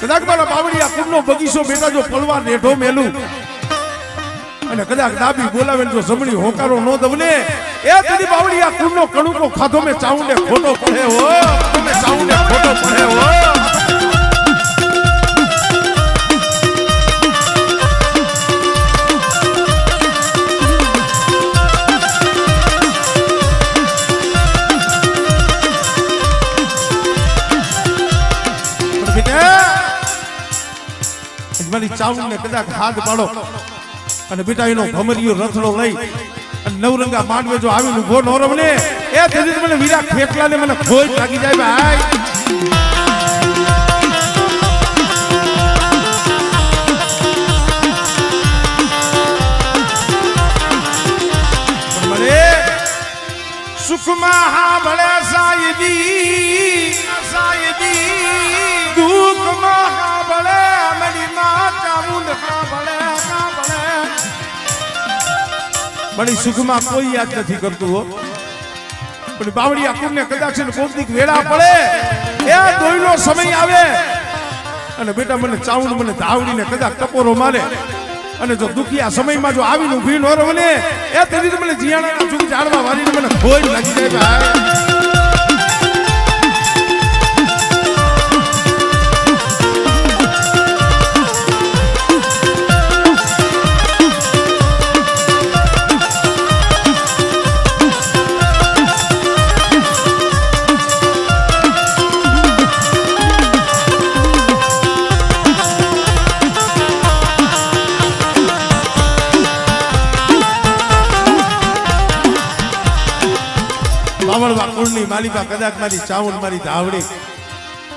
કદાચ મારા બાવળિયા કુંડનો બગીચો બેટા જો પલવા રેઢો મેલું અને કદાચ ડાબી બોલાવે જો જમણી હોકારો નો દવને એ તેની બાવળિયા કુંડનો કણુકો ખાધો મે ચાઉંડે ખોટો પડે હો તમે ચાઉંડે ખોટો પડે હો મારી ચાઉંડ ને કદાચ હાથ પાડો અને બેટા એનો ભમરીયો રથડો લઈ અને નવરંગા માંડવે જો આવીને ઉભો ન રમને એ તેથી મને વીરા ખેટલા ને મને ખોજ લાગી જાય ભાઈ મને સુખમાં હા ભલે સાયદી સાયદી દુઃખમાં હા ભલે મારી માં ચામુંડ હા ભલે બડી સુખમાં કોઈ યાદ નથી કરતું હો પણ બાવળિયા કુંડને કદાચ કોઈક વેળા પડે એ દોઈનો સમય આવે અને બેટા મને ચાઉંડ મને ધાવડીને કદાચ ટપોરો મારે અને જો દુખિયા સમયમાં જો આવીને ઊભી ન રહે એ તેથી મને જીયાણાના જુગ જાણવા વાળીને મને ખોજ લાગી જાય ભાઈ કુળની માલિકા કદાચ મારી ચાઉંડ મારી ધાવડી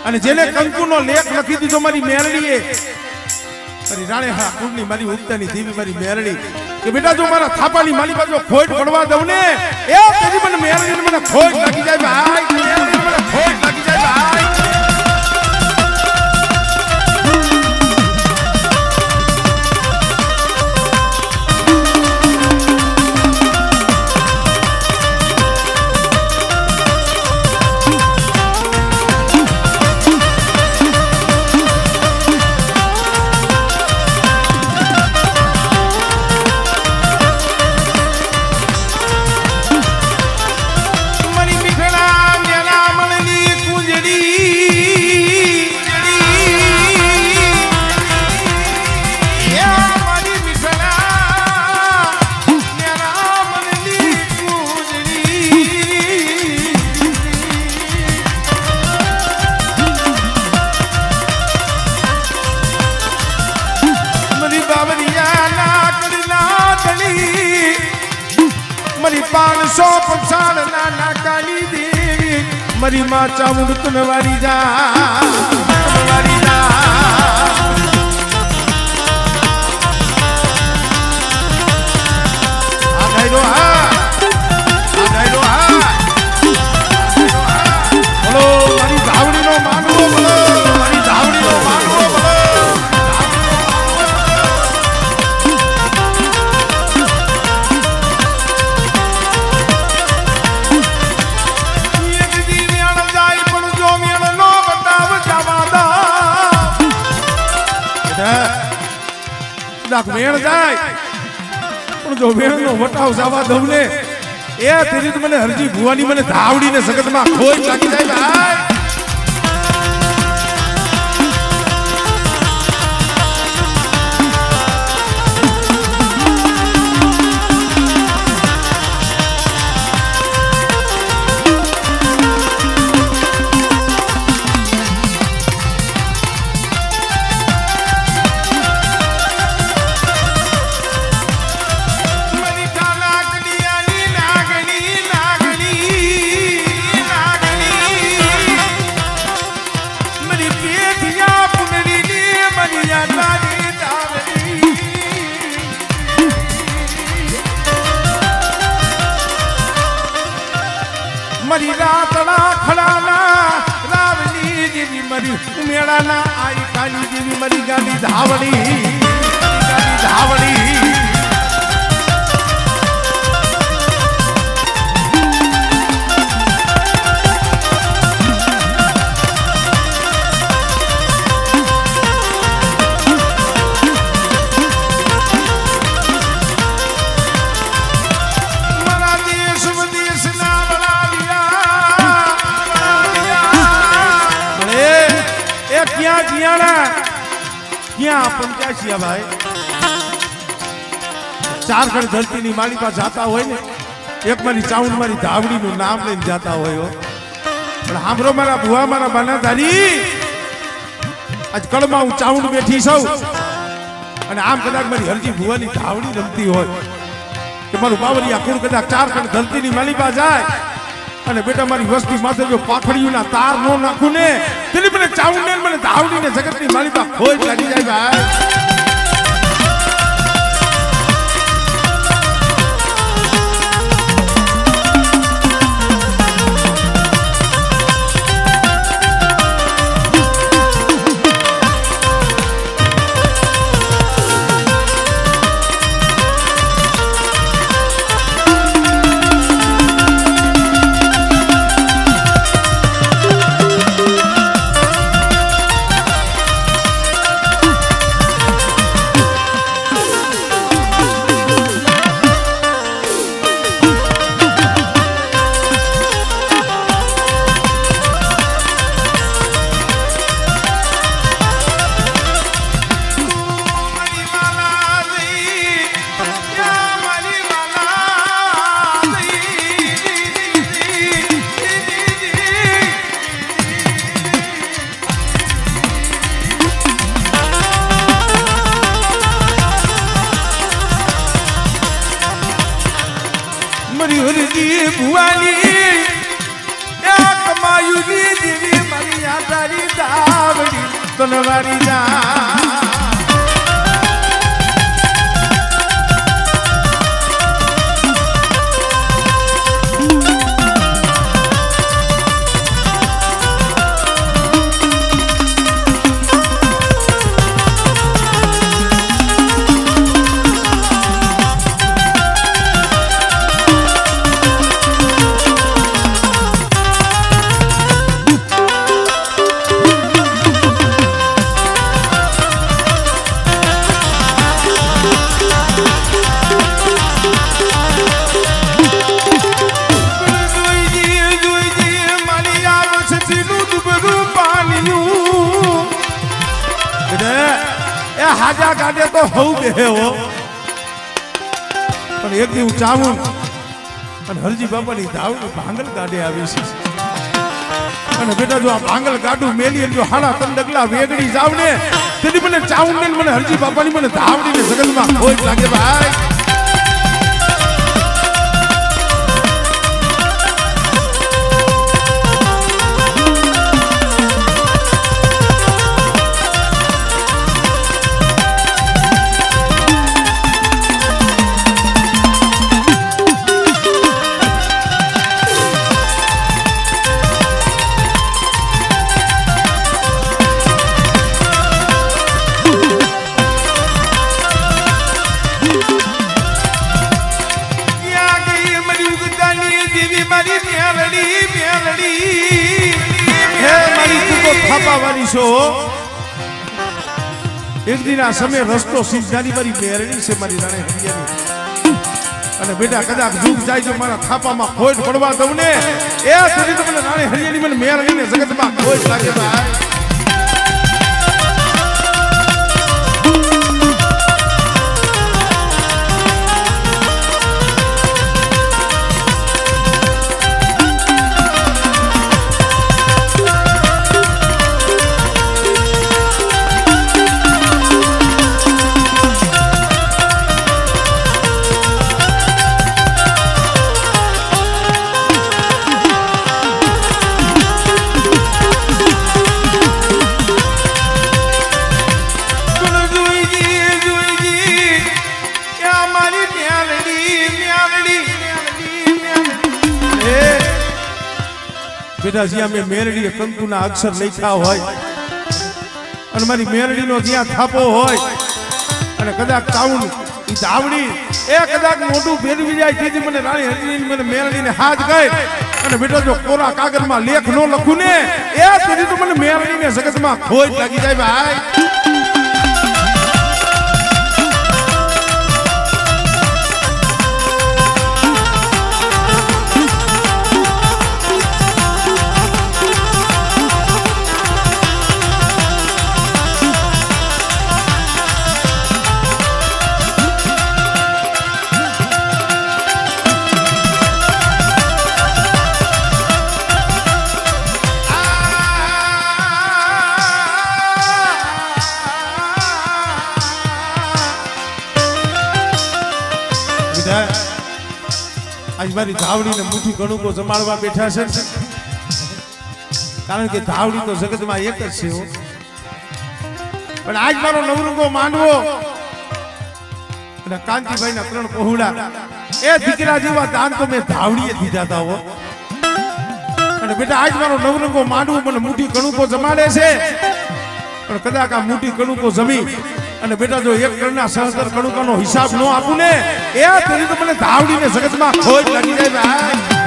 અને જેને કંકુનો લેખ લખી દીધો મારી મેરડીએ મારી રાણેહા કુળની મારી ઉગતાની દેવી મારી મેરડી કે બેટા જો મારા થાપાની માલિકા જો ખોટ પડવા દઉં ને એ તેથી મને મેરડીને મને ખોટ લાગી જાય ભાઈ મેરડીને મને ખોટ લાગી જાય ભાઈ મારી 550 નાના કાલી દેવી મારી માં ચામુંડ તુનવારી જા તુનવારી જા આ ગાયરો હા બોલો મારી ધાવડીનો માનવો બોલો મારી ધાવડીનો માનવો બોલો વેણ જાય પણ જો વેણ નો વટાવ જવા દઉં ને એ તેરી મને હરજી ભુવાની મને ધાવડીને સગતમાં ખોજ લાગી જાય ભાઈ મારી રાતડા ખડાના રાવલી જેવી મારી ઉમેળાના આઈ કાલી જેવી મારી ગાડી ધાવડી એ ક્યાં જીયાણા ક્યાં પંચ્યાસી ભાઈ ચાર ઘર ધરતીની મારી પાસે જાતા હોય ને એક મારી ચાઉંડ મારી ધાવડીનું નામ લઈને જાતા હોય પણ સાંભળો મારા ભુવા મારા બાનાધારી આજ કળમાં હું ચાઉંડ બેઠી છું અને આમ કદાચ મારી હરજી ભુવાની ધાવડી રમતી હોય કે મારું બાવરિયા કુળ કદાચ ચાર ઘર ધરતીની મારી પાસે જાય અને બેટા મારી વસ્તી માથે જો પાખડીઓના તાર નો નાખું ને તેની મને ચાઉંડ ને મને ધાવડી ને જગતની મારી પાસે ખોજ લાગી જાય ભાઈ ભુવાની કમાયુની દેવી મારી આ તારી દાવડી તનવારી જા હાજા ગાડે તો હઉ બે હો પણ એક દી હું ચાવું અને હરજી બાપાની ધાવડી ભાંગલ ગાડે આવી છે અને બેટા જો આ ભાંગલ ગાડું મેલી જો હાડા ત્રણ ડગલા વેગડી જાવ ને તેથી મને ચાવું ને મને હરજી બાપાની મને ધાવડી ને જગતમાં ખોજ લાગે ભાઈ એક દિન આ સમય રસ્તો સિદ્ધાની મારી મેરણી છે મારી રાણે હરિયાની અને બેટા કદાચ દુઃખ જાય તો મારા થાપામાં ખોટ પડવા દઉં ને એ સુધી તો મને રાણે હરિયાની મને મેરણી ને જગતમાં ખોટ લાગે ભાઈ બેટા જ્યાં મેં મેરડીએ કંકુના અક્ષર લખ્યા હોય અને મારી મેરડીનો જ્યાં થાપો હોય અને કદાચ ચાઉંડ ઈ ધાવડી એ કદાચ મોઢું ફેરવી જાય તેથી મને રાણી હરિયાની મને મેરડીને હાથ ગઈ અને બેટા જો કોરા કાગળમાં લેખ નો લખું ને એ તેથી તો મને મેરડીને જગતમાં ખોજ લાગી જાય ભાઈ આજ મારી ધાવડીને મુઠ્ઠી કણુકો જમાડવા બેઠા છે ને? કારણ કે ધાવડી તો જગતમાં એક જ છે હો. પણ આજ મારો નવરંગો માંડવો અને કાંતિભાઈના 3 પહોળા એ દીકરા જેવા દાન તો મેં ધાવડીએ દીધા હતા હો. અને બેટા આજ મારો નવરંગો માંડવો મને મુઠ્ઠી કણુકો જમાડે છે. પણ કદાચ આ મુઠ્ઠી કણુકો જમી અને બેટા જો એક કણના સહસ્ત્ર કણુકાનો હિસાબ ન આપું ને એ તરી તો મને ધાવડીને જગતમાં ખોજ લાગી જાય ભાઈ.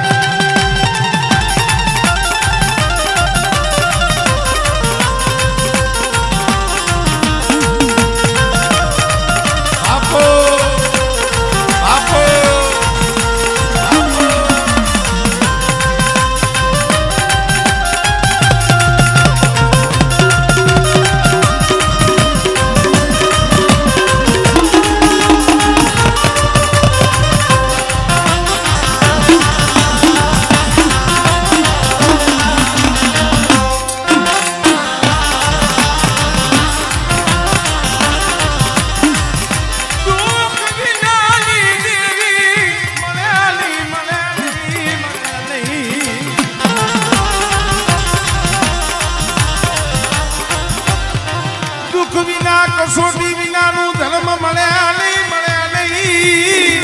કસોટી વિનાનું ધર્મ મળ્યા નહીં.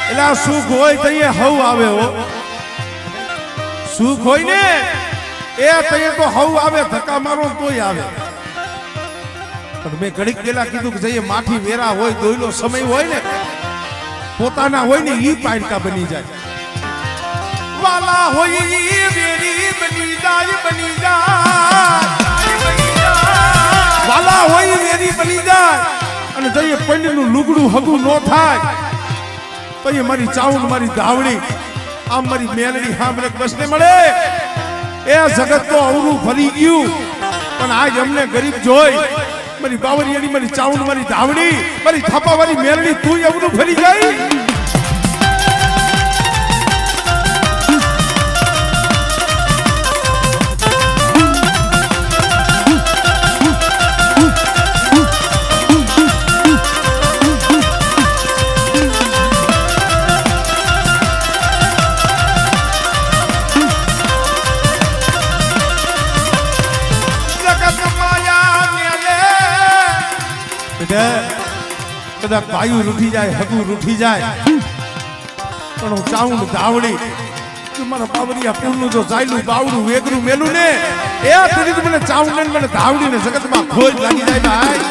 એટલે સુખ હોય તો એ હવ આવે હો. સુખ હોય ને એ તઈએ તો હવ આવે, ધક્કા મારો તોય આવે. પણ મેં ઘડીક પેલા કીધું કે જઈએ માઠી વેરા હોય, દોયલો સમય હોય ને પોતાના હોય ને ઈ પાડકા બની જાય. વાલા હોય વેરી બની જાય, બની જાય. વાલા હોય વેરી બની જાય અને જઈએ પંડનું લુગડું હગું ન થાય તો એ મારી ચાઉન મારી ધાવડી આમ મારી મેલડી હામરે બસને મળે. એ જગત તો અવરું ફરી ગયું પણ આજ અમને ગરીબ જોઈ મારી બાવરિયાની મારી ચાઉન મારી ધાવડી મારી થાપાવાળી મેલડી તું અવરું ફરી જાય. કદાચ ભાઈ રૂઠી જાય, હગું રૂઠી જાય પણ હું ચાઉં ધાવડી મારા બાવરિયા કુળનું જો ચાલ્યું બાવડું વેગરું મેલું ને એ સુધી મને ચાઉં ને મને ધાવડી ને જગતમાં ખોજ લાગી જાય ભાઈ.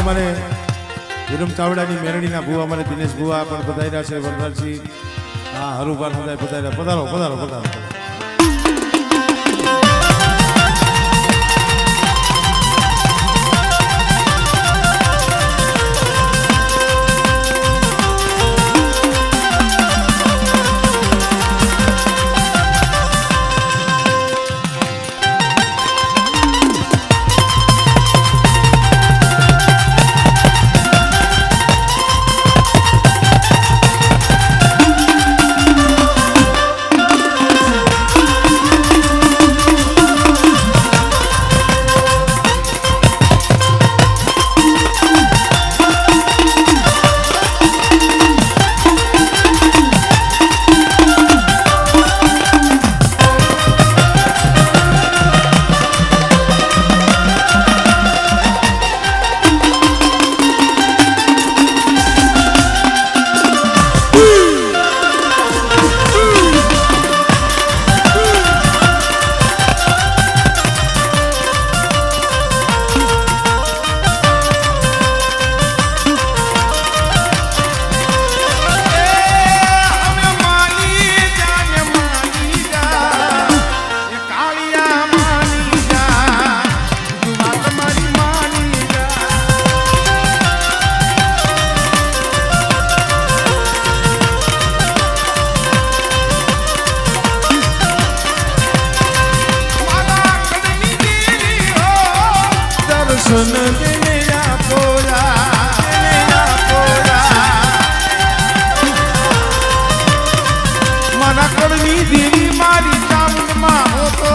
અમારે વિરમ ચાવડાની મેરડીના ભુવા અમારે દિનેશ ભુવા પણ પધાર્યા છે. વરદારસિંહ હા હરુભાન પધાર્યા. પધારો પધારો પધારો. દર્શન દેને આપોયા મારા કળની દેવી મારી ચામુંડમાં હોતો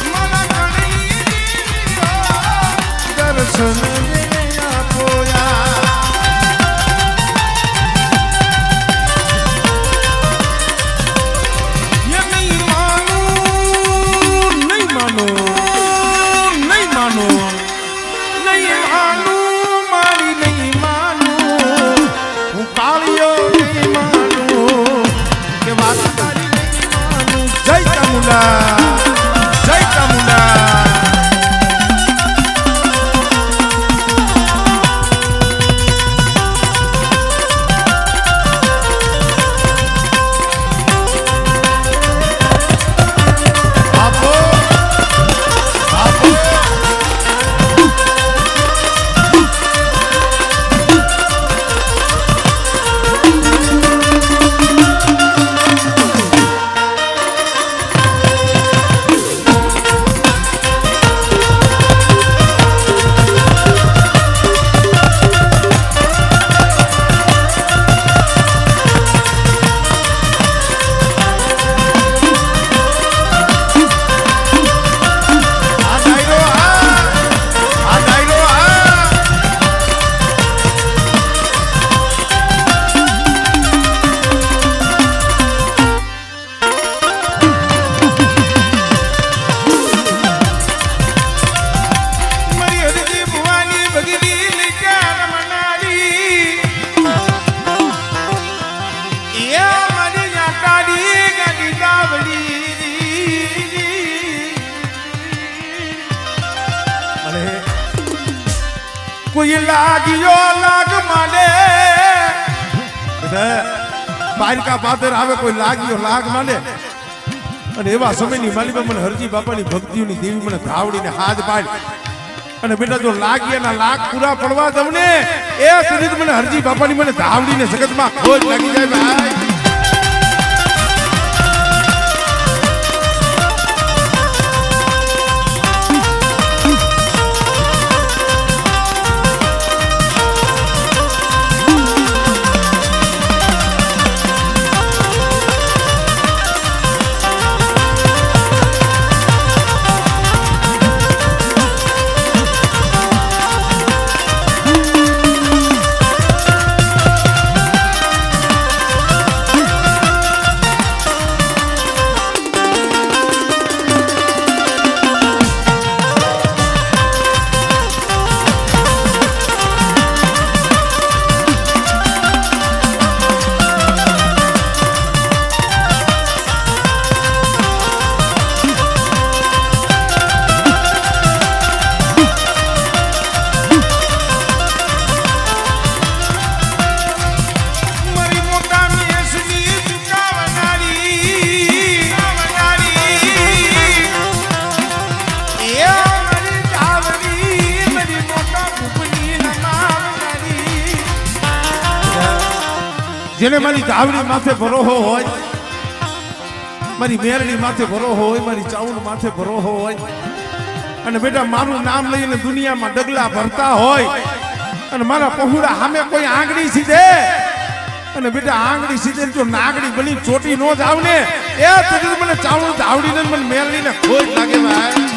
મારા કળની દેવી દર્શન દેને આપોયા કોઈ લાગ્યો લાગ માને બારકા પાદર આવે કોઈ લાગ્યો લાગ માને અને એવા સમયની માલિકા મને હરજી બાપાની ભક્તિઓની દેવી મને ધાવડીને હાથ પાડ અને બેટા જો લાગ્યાના લાગ પૂરા પડવા તમને એ સુધી મને હરજી બાપાની મને ધાવડીને જગતમાં ખોજ લાગી જાય ભાઈ જેને મારી ધાવડી માથે ભરોહો હોય મારી મેરડી માથે ભરોહો હોય મારી ચાઉલ માથે ભરોહો હોય અને બેટા મારું નામ લઈને દુનિયામાં ડગલા ભરતા હોય અને મારા પહોળા સામે કોઈ આંગળી સીધે અને બેટા આંગળી સીધે જો નાગડી બની ચોટી નો જાવ ને એ તો મને ચાઉલ ધાવડીને મને મેરડીને ખોજ લાગે ભાઈ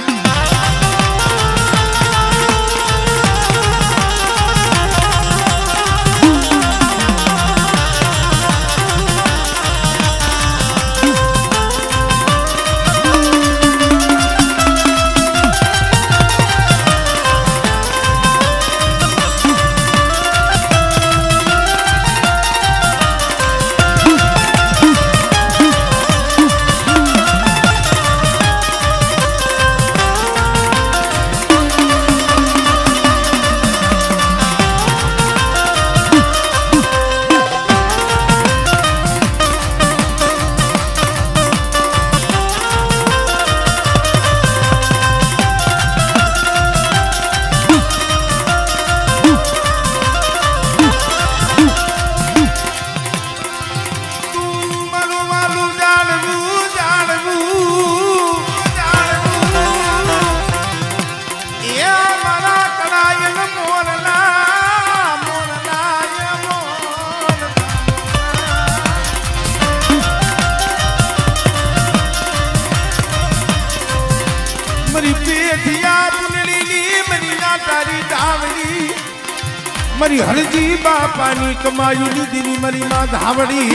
મારી પેઠિયા પુનડીની મરી ના તારી ધાવડી મારી હરજી બાપાની કમાયું લીધી મારી માં ધાવડી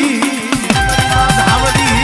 ધાવડી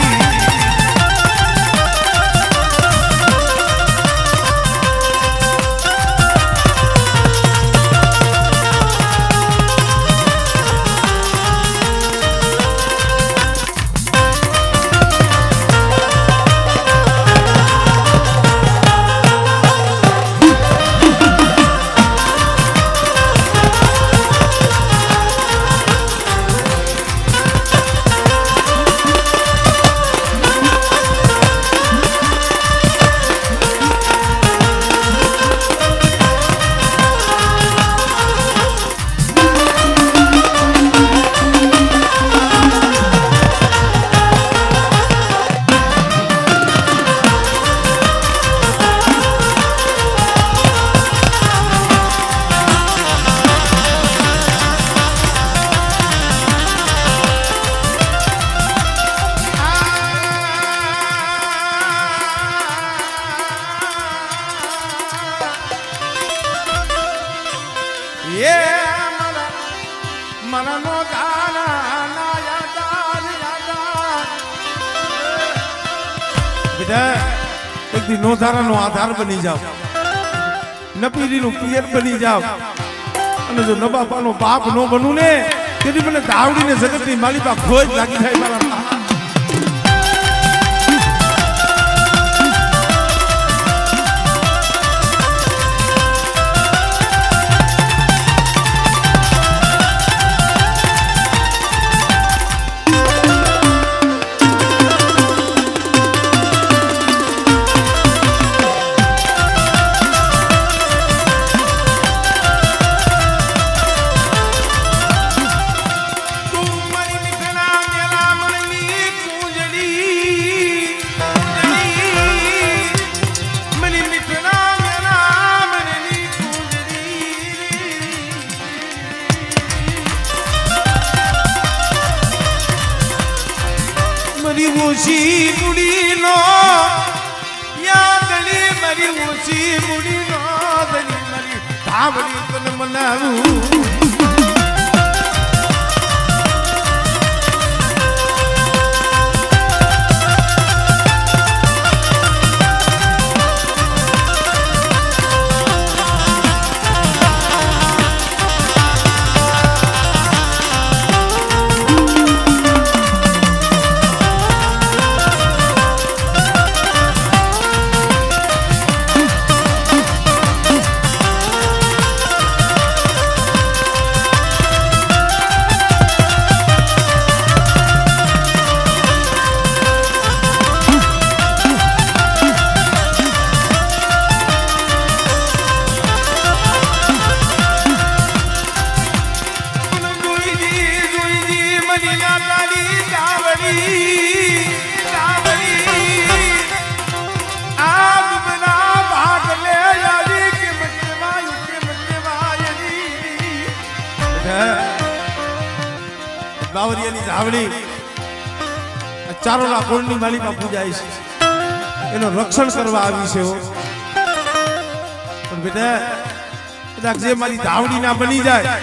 એક દી નોધારાનો આધાર બની જાવ નપીરીનું પિયર બની જાવ અને જો નબાપાનો બાપ નો બનું ને તેથી મને ધાવડીને જગતની માલિકા ખોજ લાગી થાય મારા ऊंची मुड़ी नो यादनी मरी ऊंची मुड़ी नो दनी मरी धावड़ी तन मनाऊ બાવરિયાની ધાવડી ચારોલા કોળની માલિકા પૂજાય છે એનો રક્ષણ કરવા આવી છે પણ બેટા કદાચ જે મારી ધાવડી ના બની જાય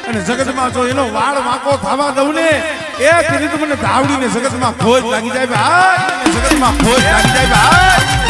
અને જગતમાં જો એનો વાળ વાંકો થવા દઉં ને એ કરી તો મને ધાવડીને જગતમાં ખોજ લાગી જાય ભાઈ જગતમાં ખોજ લાગી જાય ભાઈ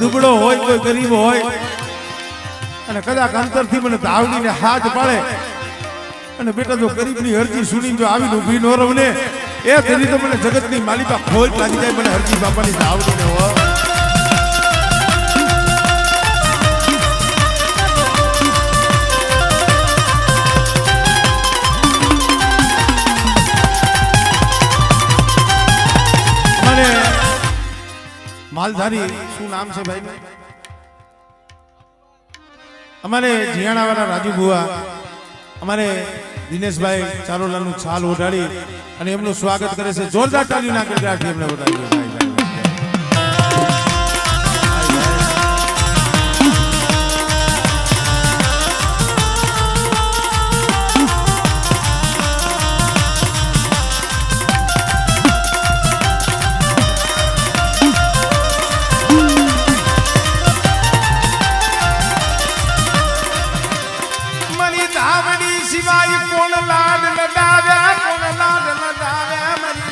દુબળો હોય કોઈ ગરીબ હોય અને કદાચ અંતરથી મને ધાવડીને હાથ પાડે અને બેટા જો ગરીબની અરજી સુની જો આવીને ઊભી નો રહું ને એ તેની તો મને જગતની માલિકા ખોટ લાગી જાય મને હરજી બાપાની ધાવડીને હો માલધારી શું નામ છે ભાઈ અમારે જીયાણાવાળા રાજુ ભુવા અમારે દિનેશભાઈ ચારોલાનું છાલ ઓઢાડી અને એમનું સ્વાગત કરે છે જોરદાર તાળીઓ ના ગડગડાટથી એમને ઓઢાડી સિવાય કોણ લાડ લડાવ્યા કોણ લાડ લડાવ્યા મરી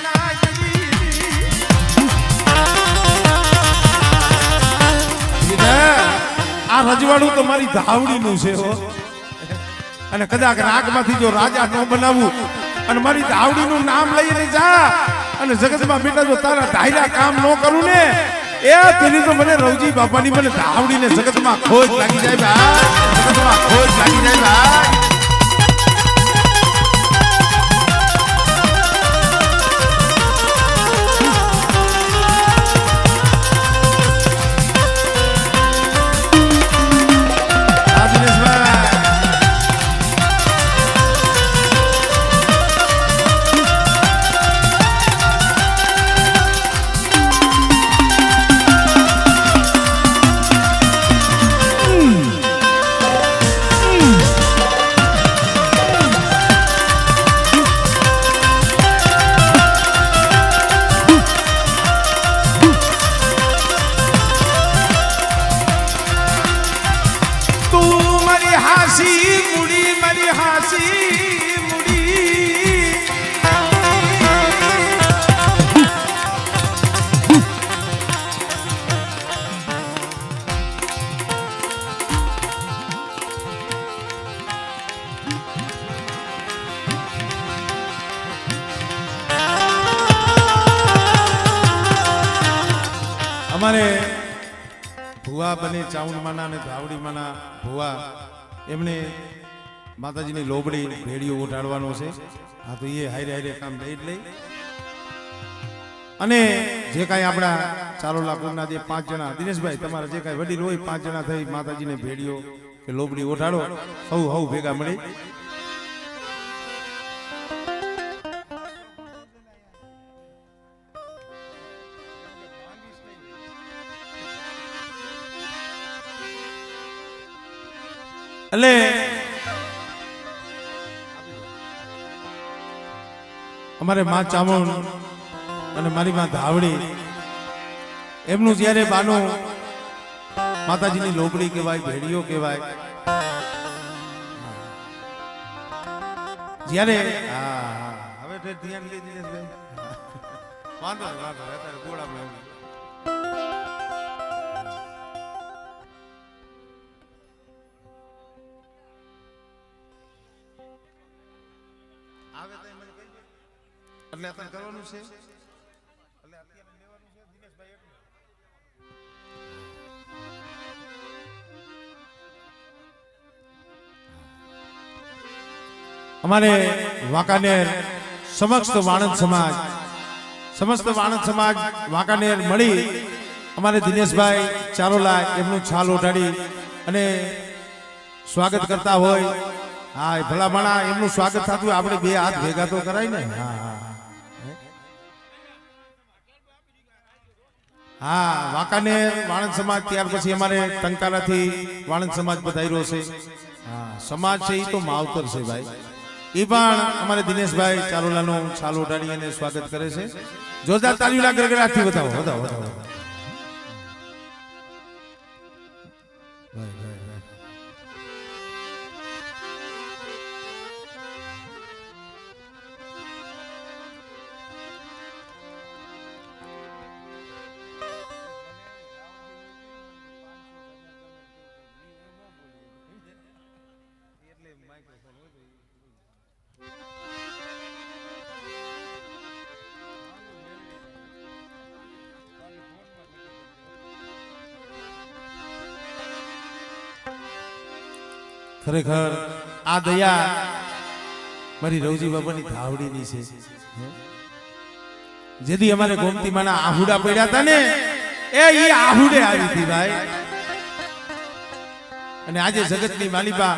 આ રજવાડું તો મારી ધાવડીનું છે હો અને કદાચ રાગમાંથી જો રાજા ન બનાવું અને મારી ધાવડીનું નામ લઈને જા અને જગતમાં બેટા જો તારા ધાયરા કામ ન કરું ને એ તેની તો મને રવજી બાપાની મને ધાવડીને જગતમાં ખોજ લાગી જાય ભાઈ જગતમાં ખોજ લાગી જાય ભાઈ અમારે ભુવા બને ચાઉંડમાના અને ધાવડીમાના ભુવા એમને માતાજીની લોબડી ભેડીઓ ઉઠાડવાનો છે હા તો એ હારે હારે કામ લઈ જ લઈ અને જે કાંઈ આપણા ચારોલા કુળના જે 5 જણા દિનેશભાઈ તમારા જે કાંઈ વડીલ હોય 5 જણા થઈ માતાજીને ભેડીઓ કે લોબડી ઉઠાડો સૌ ભેગા મળી એટલે અમારે માં ચામુંડ અને મારી માં ધાવડી એમનું જ્યારે બાનું માતાજીની લોબડી કહેવાય ભેડીઓ કહેવાય જ્યારે હવે ધ્યાન લઈ દિનેશભાઈ વાંધો અત્યારે ગોળામાં એટલે અત્યારે કરવાનું છે એટલે અત્યારે લેવાનું છે દિનેશભાઈ અમારે વાંકાનેર સમસ્ત વાણંદ સમાજ વાંકાનેર મળી અમારે દિનેશભાઈ ચારોલા એમનું છાલ ઓઢાડી અને સ્વાગત કરતા હોય હા ભલામણા એમનું સ્વાગત થતું આપણે બે હાથ ભેગા તો કરાય ને હા વાંકાનેર વાણંદ સમાજ ત્યાર પછી અમારે ટંકારાથી વાણંદ સમાજ પધાર્યો છે હા સમાજ છે એ તો માવતર છે ભાઈ એ પણ અમારે દિનેશભાઈ ચારોલાનું છાલ ઓઢાડી અને સ્વાગત કરે છે જોરદાર તાળીઓના ગડગડાટથી વધાવો ખરેખર આ દયા મારી રવજી બાબાની ધાવડીની છે. જેથી અમારે ગોમતી માના આહુડા પડ્યા હતા ને એ ઈ આહુડે આવી હતી ભાઈ. અને આજે જગતની માલિકા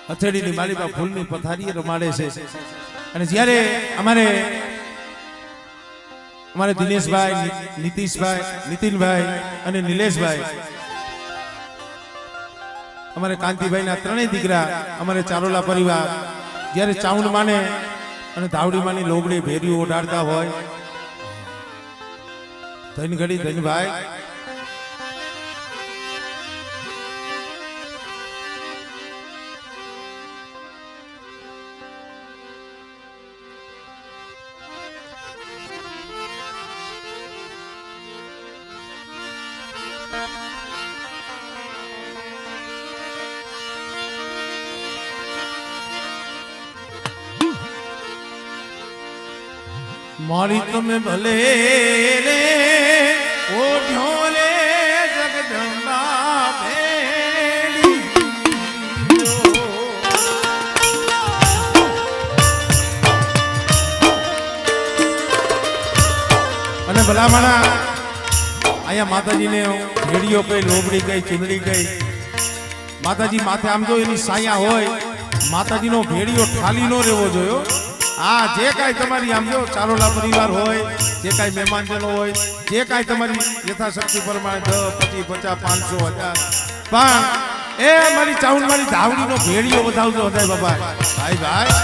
હથેળીની માલિકા ફૂલની પથારીએ રમાડે છે. અને જ્યારે અમારે દિનેશભાઈ, નીતિશભાઈ, નીતિનભાઈ અને નિલેશભાઈ, અમારે કાંતિભાઈના ત્રણેય દીકરા, અમારે ચારોલા પરિવાર જ્યારે ચાઉંડ માને અને ધાવડી માની લોગડી ભેરીઓ ઓઢાડતા હોય, ધન ઘડી ધનભાઈ મારી તમે ભલે રે ઓઢો રે જગદંબા ભેળી. અને ભલામણા અહીંયા માતાજીને ભેડીઓ કઈ, લોબડી કઈ, ચુંદડી કઈ, માતાજી માથે આમ જો એની સાયા હોય, માતાજીનો ભેડીઓ ખાલી નો રહેવો જોયો. હા, જે કાંઈ તમારી આમ જો ચારોલા પરિવાર હોય, જે કાંઈ મહેમાનજનો હોય, જે કાંઈ તમારી યથાશક્તિ પ્રમાણે 10, 20, 50, 500, 1000 પણ એ મારી ચાઉંડ મારી ધાવડીનો ભેડીઓ વધાવજો વધાય બાબા. ભાઈ ભાઈ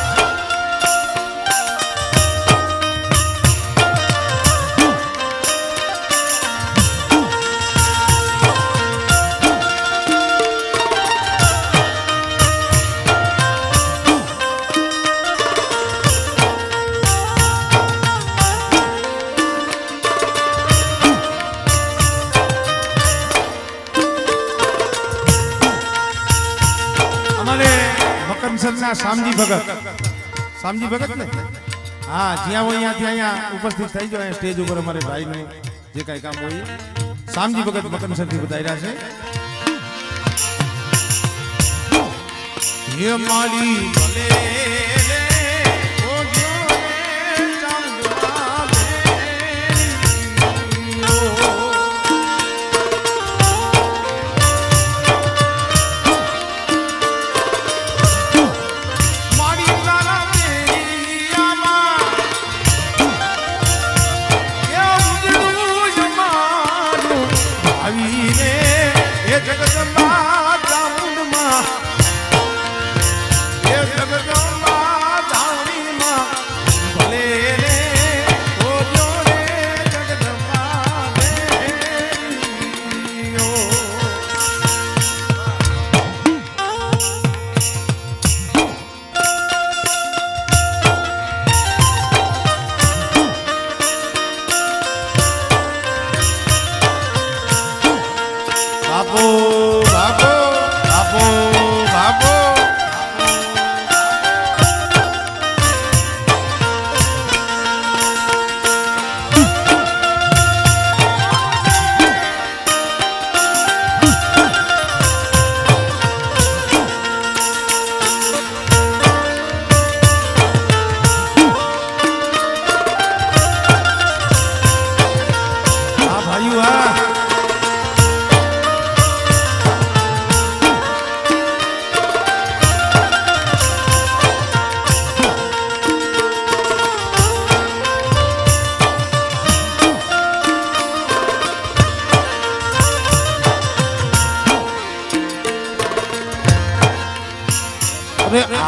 શામજી ભગત ને, હા, જ્યાં હોય ત્યાંથી અહીંયા ઉપસ્થિત થઈ જાય. સ્ટેજ ઉપર અમારે ભાઈનું જે કઈ કામ હોય, શામજી ભગત મકનસરથી બતાવ્યા છે. હે મારી ભલે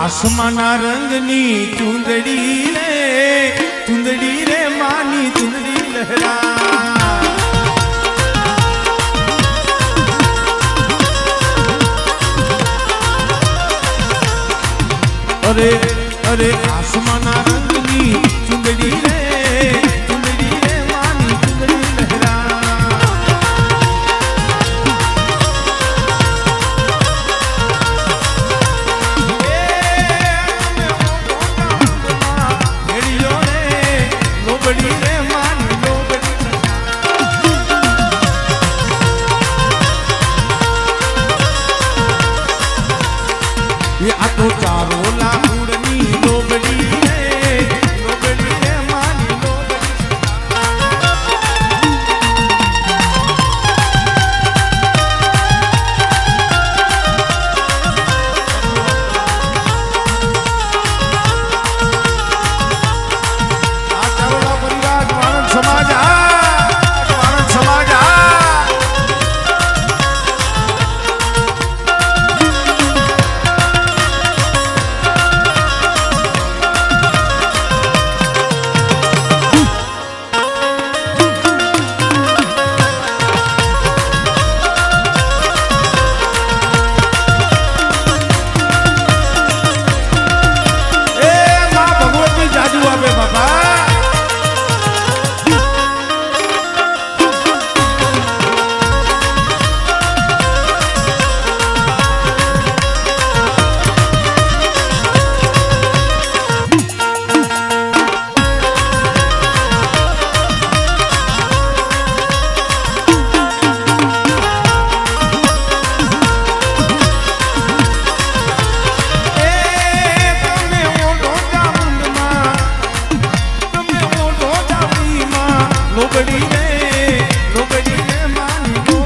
આસમાના રંગની ચુંદડી રે માની ચુંદડી લહેરા. અરે અરે આસમાના રંગની ચુંદડી રે માની ચુંદડી લહેરા. લોબડી રે માની લોબડી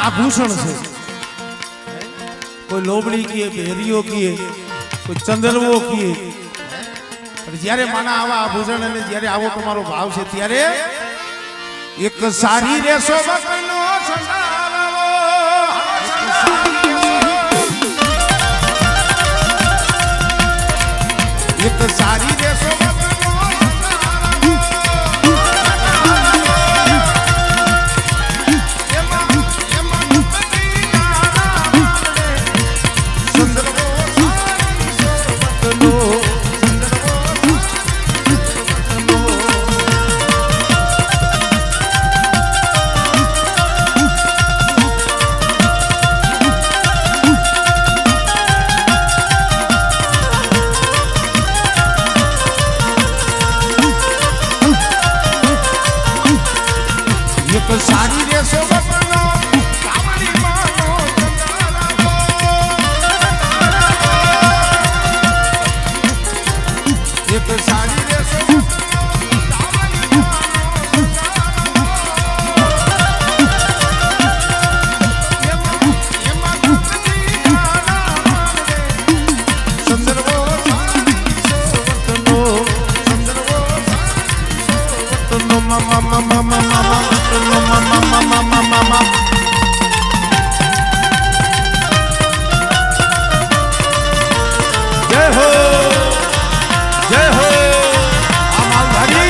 आभूषण से कोई लोबड़ी किए बेरियो किए कोई चंदरवो किए જ્યારે માના આવા આભૂષણ અને જ્યારે આવો તમારો ભાવ છે ત્યારે એક સારી રેસો બકનો સંસારવો એક સારી રેસો सारी रेसो बकनो कावड़ी मानो चंदरवो एक सारी रेसो बकनो कावड़ी मानो चंदरवो ये मुक्ति आना माने चंदरवो चंदरवो मामा मामा मामा जय हो मालधारी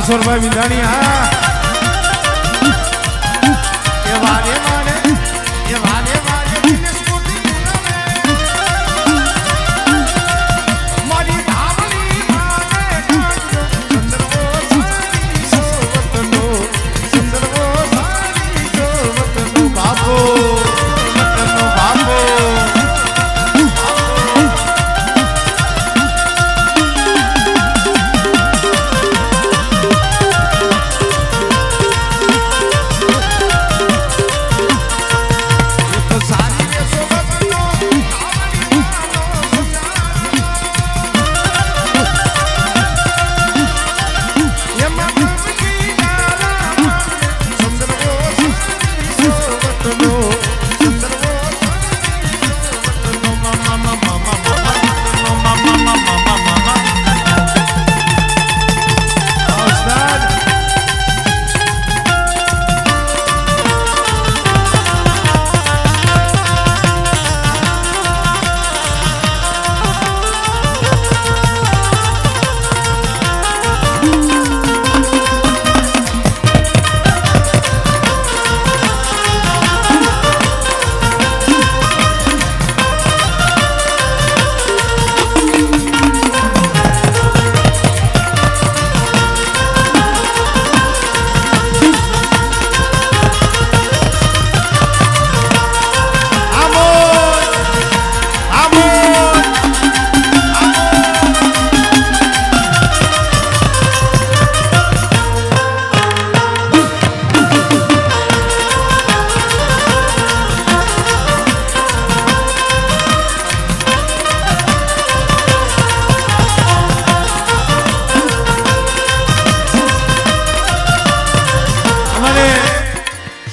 કિશોરભાઈ વિંધાણી હા એ વારે વતનો સંદર્ભો મામા મામા મામા મામા મામા મામા ઉસ્તાદ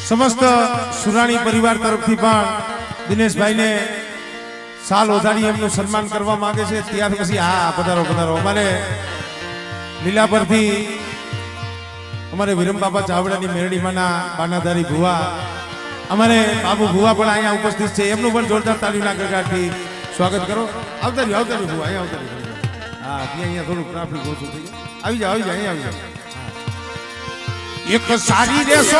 સમસ્ત સુરાણી પરિવાર તરફથી પણ દિનેશભાઈને સાલ ઓધાડી એમનું સન્માન કરવા માંગે છે. ત્યાર પછી હા પધારો પધારો. અમારે લીલા પરથી અમારે વિરમ બાપા ચાવડાની મેરડીમાંના બાનાધારી ભુવા અમારે બાબુ ભુવા પણ અહીંયા ઉપસ્થિત છે. એમનું પણ જોરદાર તાલીમના ગરગાટથી સ્વાગત કરો. આવતારી આવતારી ભુવા અહીંયા આવતારી. હા અહીંયા થોડું ટ્રાફિક ઓછું થઈ ગયું. આવી જાઓ અહીંયા આવી જાઓ. એક સારી રેસો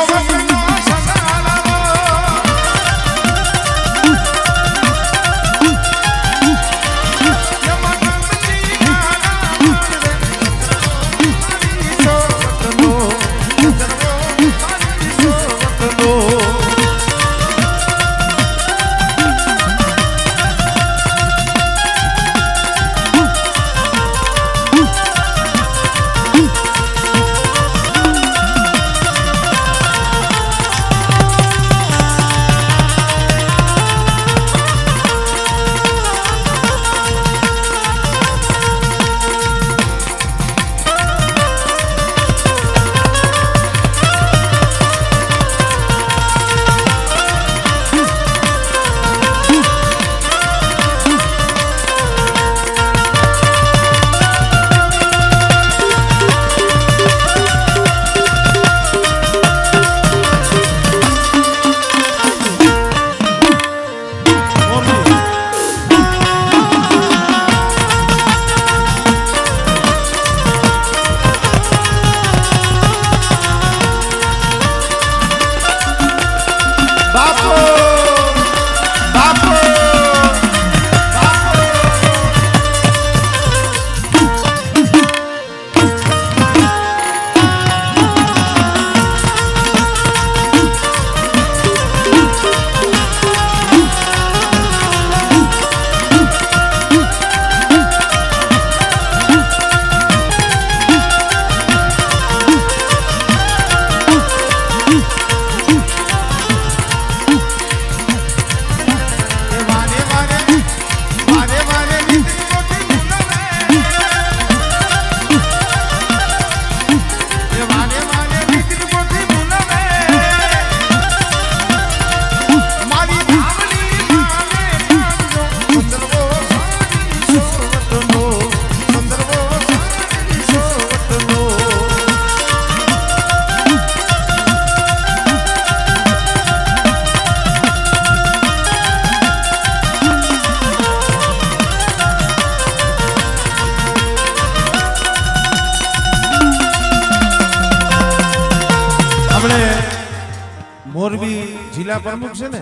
મોરબી જિલ્લા પ્રમુખ છે ને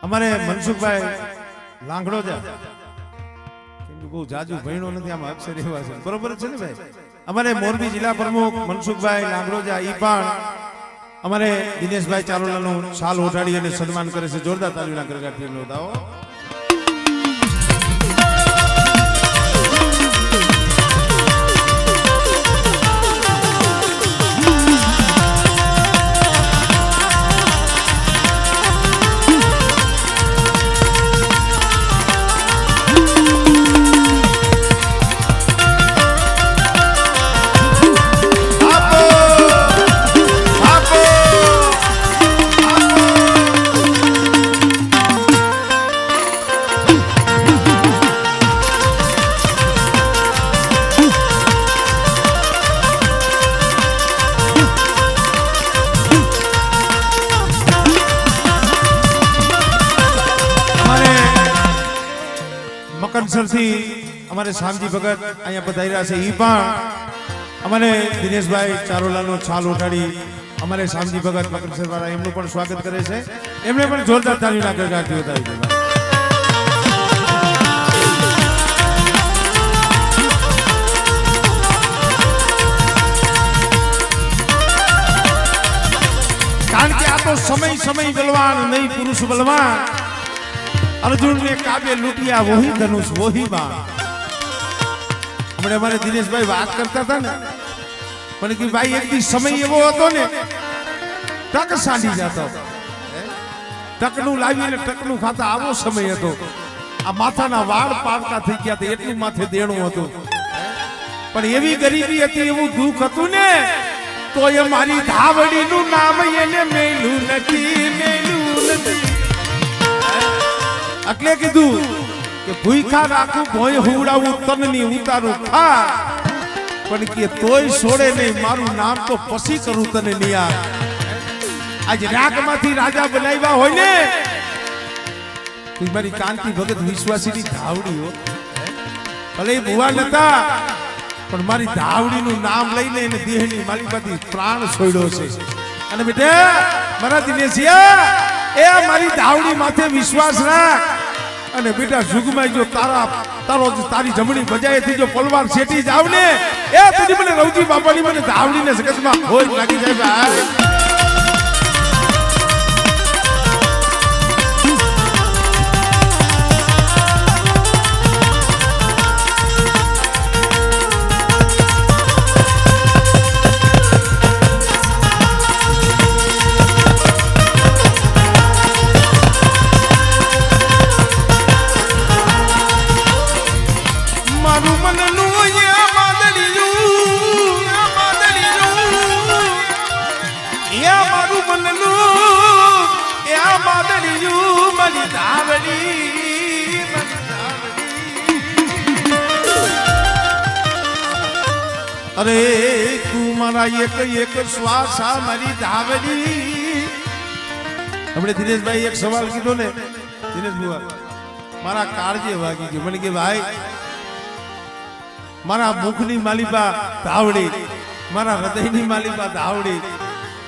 અમારે મનસુખભાઈ લાંગડોજા બહુ જાજુ ભણ્યો નથી આમાં અક્ષર એવા છે બરોબર છે ને ભાઈ. અમારે મોરબી જિલ્લા પ્રમુખ મનસુખભાઈ લાંગડોજા ઈ પણ અમારે દિનેશભાઈ ચારોલાનું શાલ ઓઢાડી અને સન્માન કરે છે. જોરદાર તાલીઓના ગરગાટથી એમનો દાવો. મકનસરથી અમારે શામજી ભગત અહીંયા પધાર્યા છે. એ પણ અમારે દિનેશભાઈ ચારોલાનો છાલ ઉઠાડી અમારે શામજી ભગત મકનસર વાળા એમનું પણ સ્વાગત કરે છે. એમને પણ જોરદાર તાળીઓના ગણગણાટથી વધાવી છે. કારણ કે આ તો સમય બલવાન નહીં પુરુષ બલવાન. અર્જુન ને કાબે લૂટિયા વહી ધનુષ વહી બાણ. હમણાં અમારે દિનેશભાઈ વાત કરતા હતા ને પણ કે ભાઈ એક દી સમય એવો હતો ને ટક સાંડી જતો. ટકનું લાવીને ટકનું ખાતા આવો સમય હતો. આ માથાના વાળ પાડતા થઈ ગયા હતા એટલું માથે દેણું હતું. પણ એવી ગરીબી હતી એવું દુઃખ હતું ને તો એ મારી ધાવડીનું નામ એને મેલું નથી. એટલે કીધું કે ભૂખા રાખું ભોય હુવડાવું તનની ઉતારું ખા પણ કે તોય છોડે નહીં મારું નામ તો પછી કરું તને નિયાર. આજ રાગમાંથી રાજા બનાવ્યા હોય ને તું મારી કાંતિ ભગત વિશ્વાસીની ધાવડીઓ ભલે ભુવા નતા પણ મારી ધાવડીનું નામ લઈને એને દેહની માલિકાથી પ્રાણ છોડ્યો છે. અને બેટા મારા દિનેશિયા એ મારી ધાવડી માથે વિશ્વાસ રાખ. અને બેટા જુગમાં જો તારી જમણી બજાએથી જો પલવાર છેટી જાવ ને એ તુજી મને રવજી બાપાની મને ધાવડીને સગતમાં ખોજ લાગી જાય ભાઈ. અરે તું મારા એક શ્વાસ મારી ધાવડી. આપણે દિનેશભાઈ એક સવાલ કીધો ને દિનેશ બુઆ મારા કાળજે વાગી ગયો. મને કે ભાઈ મારા મુખની માલિકા ધાવડી મારા હૃદયની માલિકા ધાવડી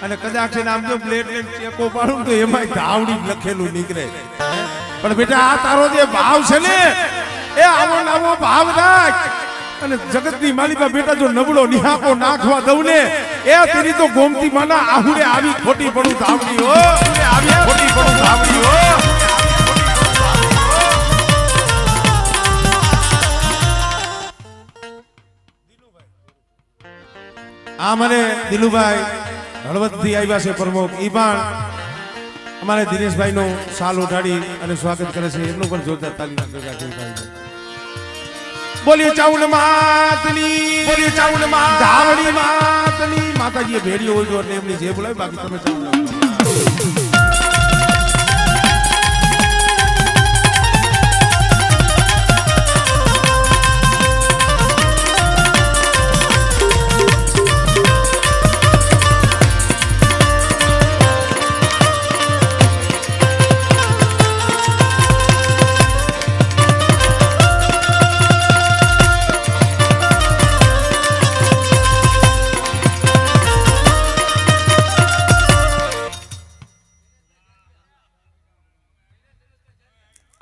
અને કદાચ આમ જો પ્લેટલેટ ચેકો પાડું તો એમાં ધાવડી લખેલું નીકળે. પણ બેટા આ તારો જે ભાવ છે ને એ આવો નવો ભાવ રાખ. અને જગતની માલિકા બેટા જો નબળો નિહાકો નાખવા દઉં ને એ તેરી તો ગોમતી માના આહુડે આવી ખોટી પડું ધાવડી હો. આવી ખોટી પડું ધાવડી હો. આ મને દિલુભાઈ હળવદથી આવ્યા છે પ્રમુખ. ઈ પણ અમારે દિનેશભાઈ નો શાલ ઉઠાડી અને સ્વાગત કરે છે. એમનું પણ જોરદાર તાલીમ બોલીએ ચાઉલ માતની બોલીએ ચાઉલ માં ધાવડી માતની. માતાજીએ ભેડી હોય તો એટલે એમની જે બોલાવે બાકી તમે ચાઉલ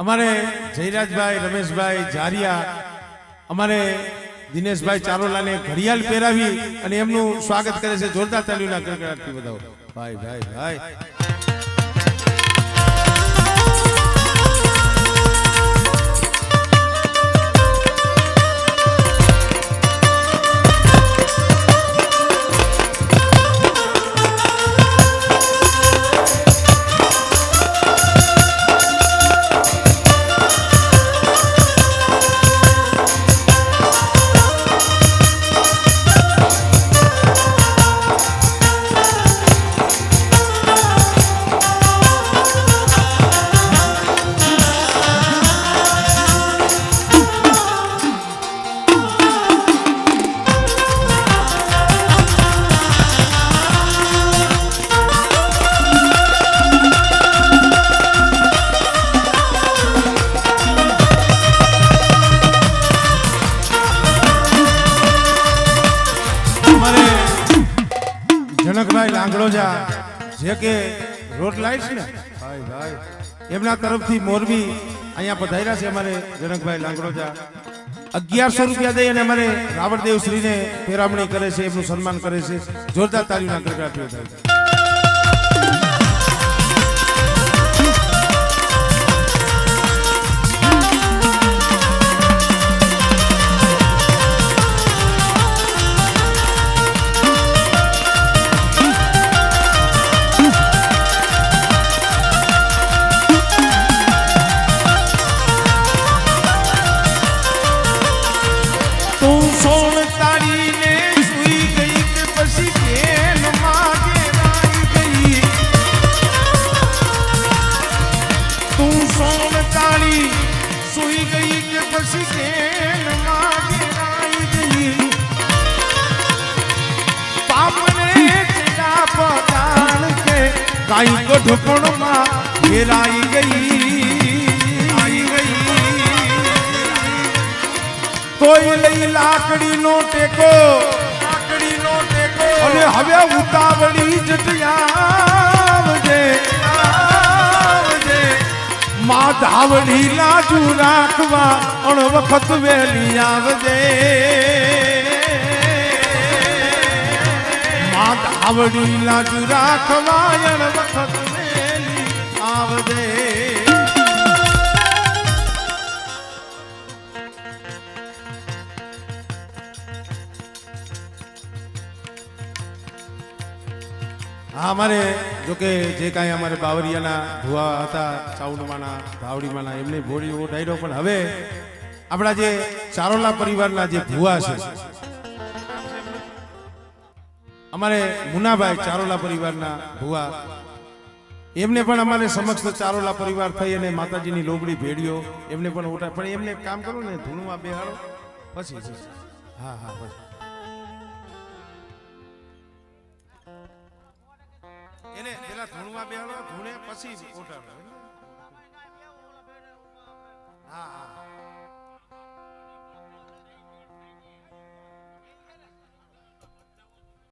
અમારે જયરાજભાઈ રમેશભાઈ જારિયા અમારે દિનેશભાઈ ચારોલાને ઘડિયાળ પહેરાવી અને એમનું સ્વાગત કરે છે. જોરદાર તાલીઓના ગણગણાટથી વધાવો ભાઈ ભાઈ ભાઈ. લાંગડોજા જે કે રોડ લાઇટ્સ ને ભાઈ ભાઈ એમના તરફથી મોરબી અહીંયા પધાર્યા છે અમારે જનકભાઈ લાંગડોજા 1100 રૂપિયા દઈ અને અમારે રાવણદેવ શ્રીને પેરામણી કરે છે, એમનું સન્માન કરે છે. જોરદાર તાળીઓના ગડગડાટો થાય છે. કાઈ ગઢપણમાં ઘેરાઈ ગઈ તોય લઈ લાકડીનો ટેકો અને હવે ઉતાવળી જટિયાવજે માધાવડી લાજુ રાખવા અણ વખત વેલી આવજે માધાવડી લાજુ રાખવા અણ વખત વેલી આવજે. અમારે જોકે જે કાંઈ અમારે બાવરિયાના ભુવા હતા, ચાઉંડમાના ધાવડીમાના એમની ભોળી એવો ડાયરો, પણ હવે આપણા જે ચારોલા પરિવારના જે ભુવા છે અમારે મુનાભાઈ ચારોલા પરિવારના ભુવા, એમને પણ અમારે સમક્ષ ચારોલા પરિવાર થઈ અને માતાજીની લોબડી ભેડિયો એમને પણ ઉઠા, પણ એમને કામ કરો ને ધૂણમાં બેહાડો પછી હા હા પછી એને પેલા ધૂણમાં બેહાડો, ધૂણે પછી ઉઠાડો. હા હા